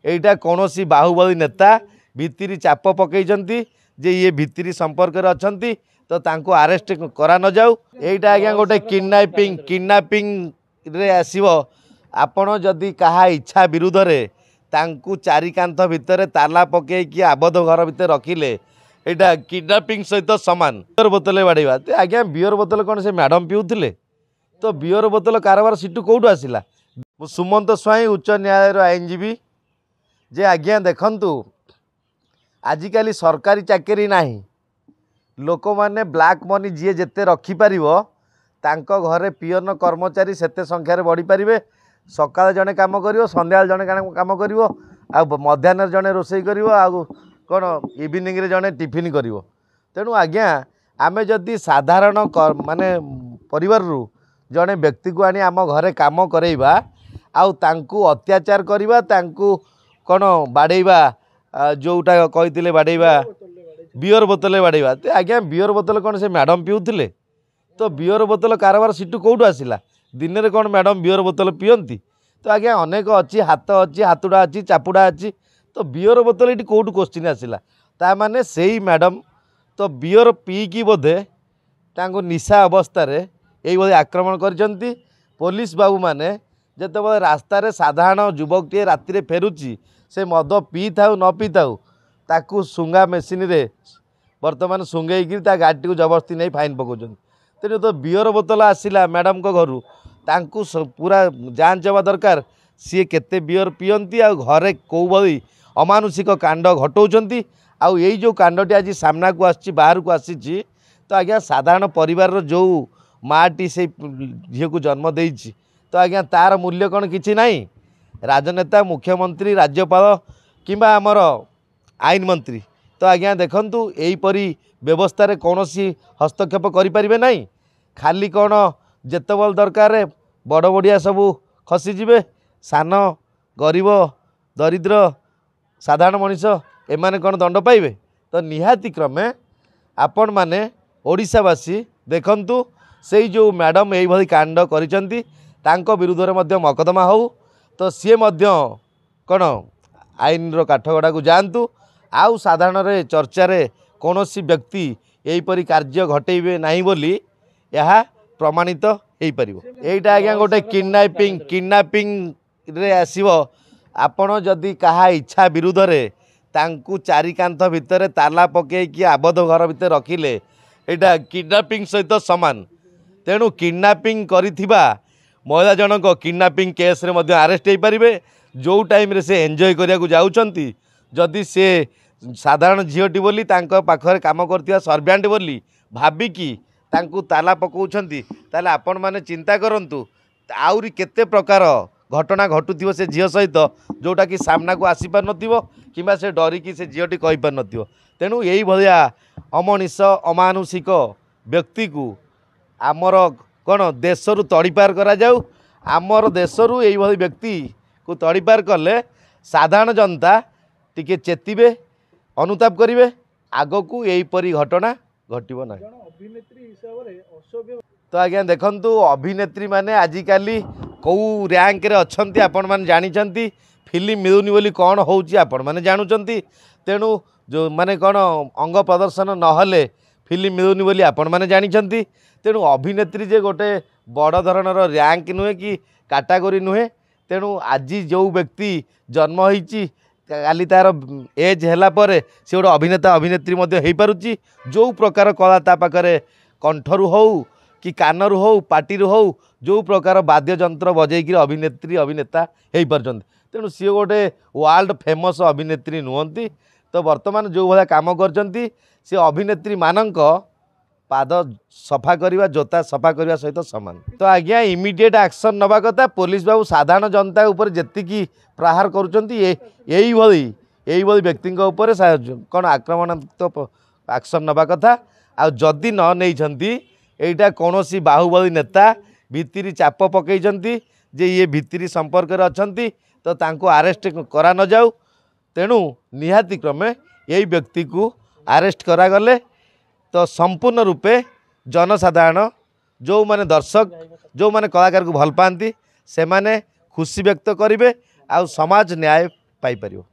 एटा कौनसी बाहुबली नेता भित्री चाप पकईचंती जे ये भित्री संपर्क रे अछंती तो तांको अरेस्ट करा न जाऊ। एटा आज्ञा गोटे किडनैपिंग रे आसीबो। आपण जदि कहा इच्छा विरुद्ध रे तांकु चारिकांथ भितर ताला पकई कि आबद्ध घर भितर रखिले एटा किडनैपिंग सहित सामान। बियर बोतल बाड़ेवा आज्ञा बियर बोतल कौन से मैडम पिउथिले तो बियर बोतल कारबार सीटू कौटू आसिला। सुमंत स्वाई उच्च न्यायालय आईनजीवी जे आज्ञा देखंतु आजिकाली सरकारी चाकरी नाही लोक माने ब्लैक मनी जी जेते रखिपर तांको घरे पियन कर्मचारी सेते संख्यार बढ़ी पारे। सकाल जड़े कम कर संध्या जड़े कम कर मध्याह्न जड़े रोषे कर कौन इवनिंग रे जड़े टिफिन कर। तेणु आज्ञा आमे जदि साधारण माने परिवार रु जड़े व्यक्ति को आनी आम घरे काम करेबा आउ तांकु अत्याचार करवा तांकु कौन बाड़ेबा जोटा कही बाड़ेबा बियर बोतल बाड़ेबा आज्ञा बियर बोतल कौन से मैडम पिउथिले तो बियर बोतल कारबार सीटू कौटू आसिला। दिन में कौन मैडम बियर बोतल पियंती तो आज्ञा अनेक अच्छी हाथ अच्छी हाथुड़ा अच्छी चापुड़ा अच्छी तो बियर बोतल ये कौटू क्वेश्चन आसिला ता माने सेही मैडम तो बियर पीकी बोधे तांको निशा अवस्था रे यही बोधे आक्रमण करचंती। पुलिस बाबू माने जेतेबेले रास्ता रे साधारण युवक टे राति रे फेरुची से मद पी थाउ न पी थाउ ताकू सुंगा मेसीन रे वर्तमान सुंगेई ता गाड़ी को जबरदस्ती नहीं फाइन पकाउछन। तेणु तो बियर बोतल आसिला मैडम को घरू तांकू पूरा जांच होगा दरकार सी केते बियर पियंती आ घरे कौ भली अमानुषिक कांड घटाऊँच आउ यही जो कांडटी आज सामना को आसी बाहर को आसी तो आज्ञा साधारण परिवार जो माटी से झील को जन्म देइछि तो आज्ञा तार मूल्य कौन किछि नहीं। राजनेता मुख्यमंत्री राज्यपाल किंबा आमर आईन मंत्री तो आज्ञा देखंतु एहीपरी व्यवस्था रे कौनसी हस्तक्षेप करें नहीं। खाली कौन जेतेबल दरकार बड़ बड़िया सबू खसीजे सान गरीब दरिद्र साधारण मनीष एमाने कौन दंड पाइबे तो निहाती क्रमे आपण माने ओडिशावासी देखंतु से जो मैडम यही भली कांड करिसंती तांको विरुद्ध रे मध्य मकदमा हो तो सी मध्य कौन आईन रो काठगड़ा को जातु आउ साधारण रे चर्चा रे कौनसी व्यक्ति यहीपरी कार्य घटेबे नहीं बोली यह प्रमाणित हो पारिबो। एटा आज्ञा गोटे किडनैपिंग रे आसीबो। आपण जदि कहा इच्छा विरुद्ध रे तांकु चारिकांथ भितर ताला पकई कि आबद्ध घर भितर रखिले एटा किडनैपिंग सहित सामान। तेणु किडनैपिंग करिथिबा महिला जनक किडनैपिंग केस रे मध्य अरेस्ट हो पारे। जो टाइम रे से एंजॉय करिया को जाउचंती जदि से साधारण झीटी बोली पाखरे काम करथिबा सर्वेंट बोली भाबिकी तांकु ताला पकाउछंती ताले आपण माने चिंता करंतु आउरी केते प्रकार घटना घटुथिबो से झील सहित जोटा कि सामना को आसी पार नथिबो किंबा से डरिकी से झीटी कहि पार नथिबो। तेणु यही भलिया अमनिष अमानुषिक व्यक्ति को आमर कौन देशरू तड़ीपार करा जाऊ। आमर देशरू यही भली व्यक्ति को तड़ीपार कले साधारण जनता टिके चेतिबे अनुताप करिवे आग को यहीपरी घटना घटब ना। तो आज्ञा देखंतु अभिनेत्री माने आजिकाली कौ रैंक रे अछंती आपण माने जानिचंती फिल्म मिलुनी बोली कौन होउची आपण माने जानुचंती। तेणु जो माने कौन अंग प्रदर्शन नहले फिल्म मिलुनी बोली आपण माने जानिचंती। तेणु अभिनेत्री जे गोटे बड़ धरणर रैंक नुहे कि कैटेगरी नुहे। तेणु आज जो व्यक्ति जन्म होईची काली तार एज है से गोटे अभिनेता अभिनेत्री हो पारुची। जो प्रकार कला ता पाखरे कंठरू हो कि कानरू हो पाटिरू हो जो प्रकार वाद्य जंत्र बजेकी अभिनेत्री अभिनेता हो पार्छन। तेणु सी गोटे वर्ल्ड फेमस अभिनेत्री नुहंती। तो वर्तमान जो भाया काम करचंती से अभिनेत्री मानक पाद सफा करवा जोता सफा करवा सहित सामान। तो आज्ञा इमिडिएट एक्शन नवा कथा। पुलिस बाबू साधारण जनता उपर जेतिकी प्रहार करुचंती यही भली व्यक्ति उपर कौन आक्रमणात्मक एक्शन नवा कथा। आ जदि न नहीं एटा कौनसी बाहुबली नेता भित्री चाप पकईचंती जे ये भित्री संपर्क रे अछंती तो तांको अरेस्ट करा न जाऊ। तेणु निहाती क्रमे यही व्यक्ति को अरेस्ट करागले तो संपूर्ण रूपे जनसाधारण जो माने दर्शक जो माने कलाकार को भल पाती से माने खुशी व्यक्त करेंगे आ समाज न्याय ପାଇପାରିବ।